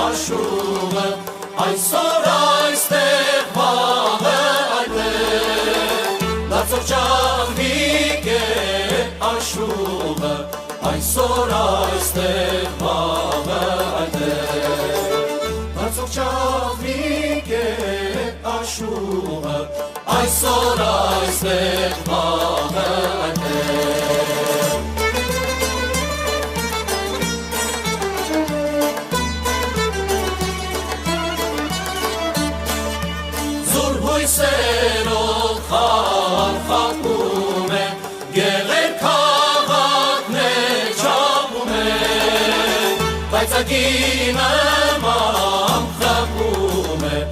Աշուղը այսօր այստեղ վաղը այդտեղ լացող ճաղվիկ է աշուղը այսօր այստեղ վաղը այդտեղ լացող ճաղվիկ է աշուղը այսօր այստեղ վաղը այդտեղ Հույսերով խարխակում է, գեղեր քաղաքն է չապում է, բայց նման խաղում է,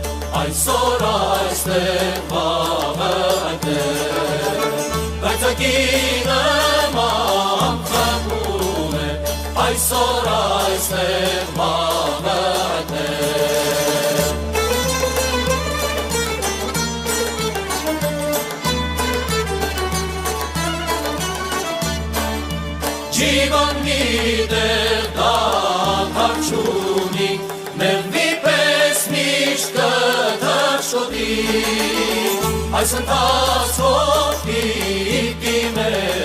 այսօր այստեղ վաղը այդտեղ, բայց նման խաղում է, այսօր այստեղ վաղը այդտեղ Ջիվան գիտեր դադար չունի, մեղվի պես միշտ կդաշոտի, այս ընթացքով պիտի մեր